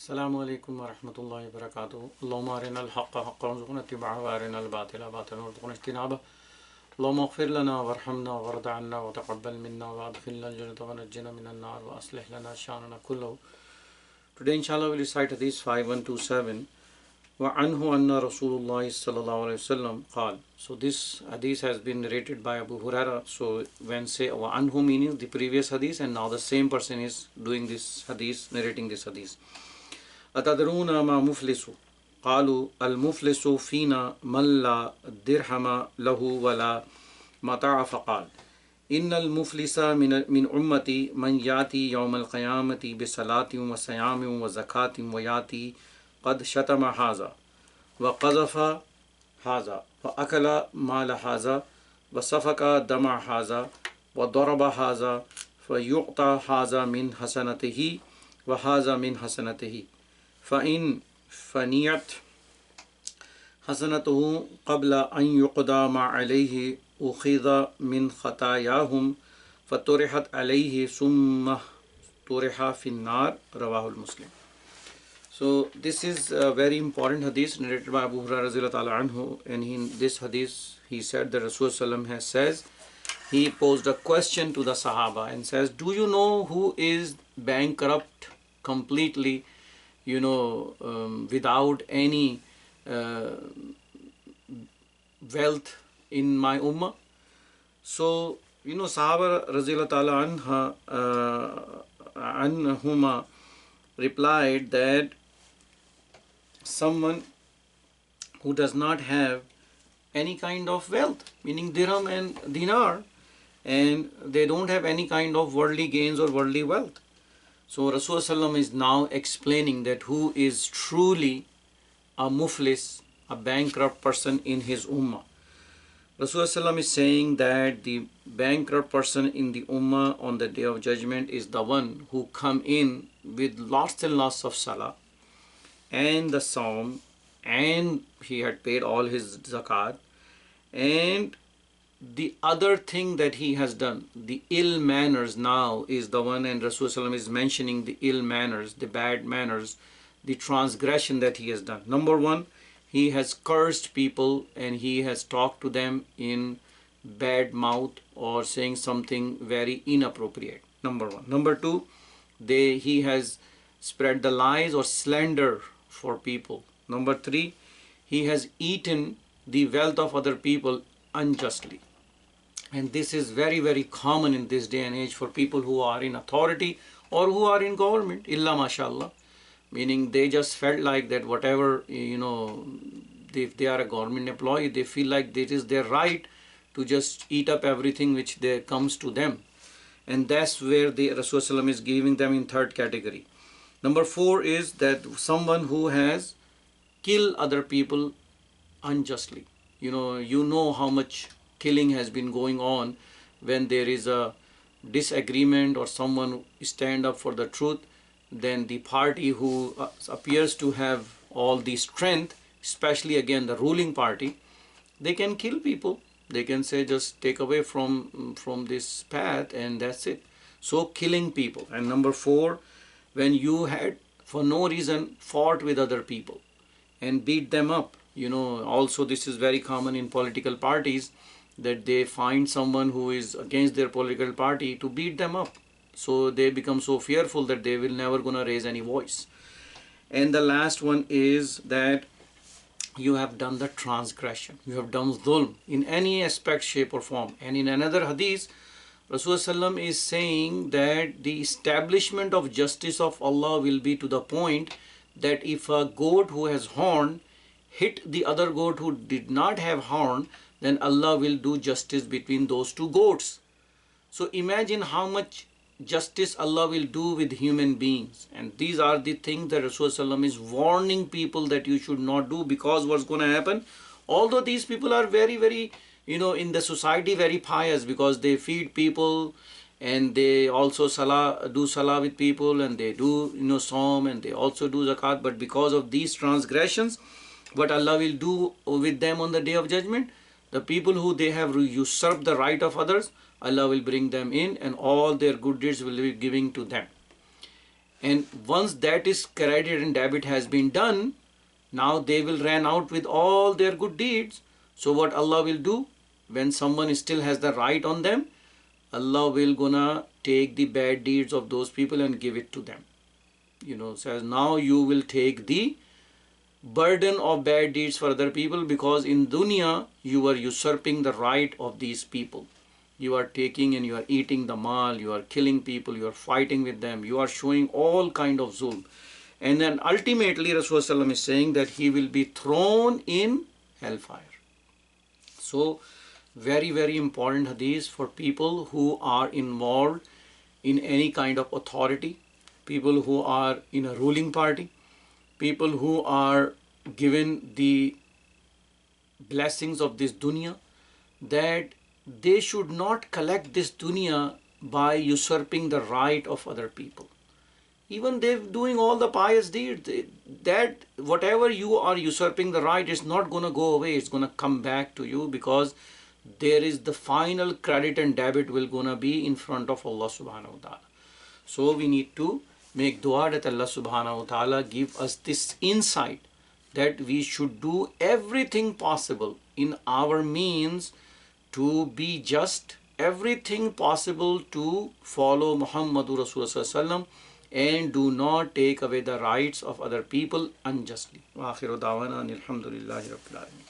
Assalamu alaikum wa rahmatullahi wa barakatuh. Allahumma arina al-haqqa haqqan warzuqna ittiba'ahu wa arina al-batila batilan warzuqna ijtinabah. Allahumma ighfir lana warhamna warda 'anna wa taqabbal minna wa adkhilna al-jannata wa najjina minan nar wa aslih lana sha'nana kullahu. Today inshallah we'll recite Hadith 5127. Wa anhu anna Rasulullah sallallahu alayhi wa sallam qala. So this hadith has been narrated by Abu Huraira. So when say wa anhu meaning the previous hadith, and now the same person is doing this hadith, narrating this hadith. أتدرون ما مفلس قالوا المفلس فينا من لا درهم له ولا متاع فقال إن المفلس من أمتي من يأتي يوم القيامة بصلاة وصيام وزكاة ويأتي قد شتم هذا وقذف هذا وأكل مال هذا وسفك دم هذا وضرب هذا فيعطى هذا من حسنته وهذا من حسنته فإن فنيت حسنته قبل أن يقضى ما عليه أخذ من خطاياهم فطرحت عليه ثم طرح في النار رواه المسلم. So this is a very important hadith narrated by Abu Hurairah radhiyallahu ta'ala anhu, and in this hadith he said that Rasulullah has says, he posed a question to the Sahaba and says, do you know who is bankrupt completely, without any wealth in my ummah? So Sahaba radhiyallahu ta'ala anhuma replied that someone who does not have any kind of wealth, meaning dirham and dinar, and they don't have any kind of worldly gains or worldly wealth. So Rasulullah is now explaining that who is truly a muflis, a bankrupt person in his ummah. Rasulullah is saying that the bankrupt person in the ummah on the day of judgment is the one who come in with lots and lots of salah and the psalm, and he had paid all his zakat, and the other thing that he has done, the ill manners now is the one, and Rasulullah is mentioning the ill manners, the bad manners, the transgression that he has done. Number one, he has cursed people and he has talked to them in bad mouth or saying something very inappropriate. Number one. Number two, he has spread the lies or slander for people. Number three, he has eaten the wealth of other people unjustly. And this is very, very common in this day and age for people who are in authority or who are in government, illa mashallah. Meaning they just felt like that whatever, if they are a government employee, they feel like it is their right to just eat up everything which comes to them. And that's where the Rasulullah is giving them in third category. Number four is that someone who has killed other people unjustly. You know how much killing has been going on when there is a disagreement or someone stand up for the truth. Then the party who appears to have all the strength, especially again the ruling party, they can kill people. They can say just take away from this path and that's it. So killing people. And number four, when you had for no reason fought with other people and beat them up. Also this is very common in political parties, that they find someone who is against their political party to beat them up. So they become so fearful that they will never gonna raise any voice. And the last one is that you have done the transgression. You have done dhulm in any aspect, shape or form. And in another hadith, Rasulullah is saying that the establishment of justice of Allah will be to the point that if a goat who has horn hit the other goat who did not have horn, then Allah will do justice between those two goats. So imagine how much justice Allah will do with human beings. And these are the things that Rasulullah is warning people that you should not do, because what's going to happen, although these people are very, very, in the society very pious, because they feed people and they also do salah with people, and they do psalm, and they also do zakat, but because of these transgressions, what Allah will do with them on the day of judgment, the people who they have usurped the right of others, Allah will bring them in and all their good deeds will be giving to them. And once that is credit and debit has been done, now they will run out with all their good deeds. So what Allah will do, when someone still has the right on them, Allah will gonna take the bad deeds of those people and give it to them. Says now you will take the burden of bad deeds for other people, because in dunya you are usurping the right of these people. You are taking and you are eating the mal, you are killing people, you are fighting with them, you are showing all kind of zulm. And then ultimately Rasulullah is saying that he will be thrown in hellfire. So very, very important hadith for people who are involved in any kind of authority, people who are in a ruling party, people who are given the blessings of this dunya, that they should not collect this dunya by usurping the right of other people. Even they're doing all the pious deeds, that whatever you are usurping the right is not going to go away, it's going to come back to you, because there is the final credit and debit will going to be in front of Allah subhanahu wa ta'ala. So we need to make dua that Allah subhanahu wa ta'ala give us this insight, that we should do everything possible in our means to be just, everything possible to follow Muhammadur Rasulullah and do not take away the rights of other people unjustly. Wa akhiru da'wana alhamdulillahi rabbil alamin.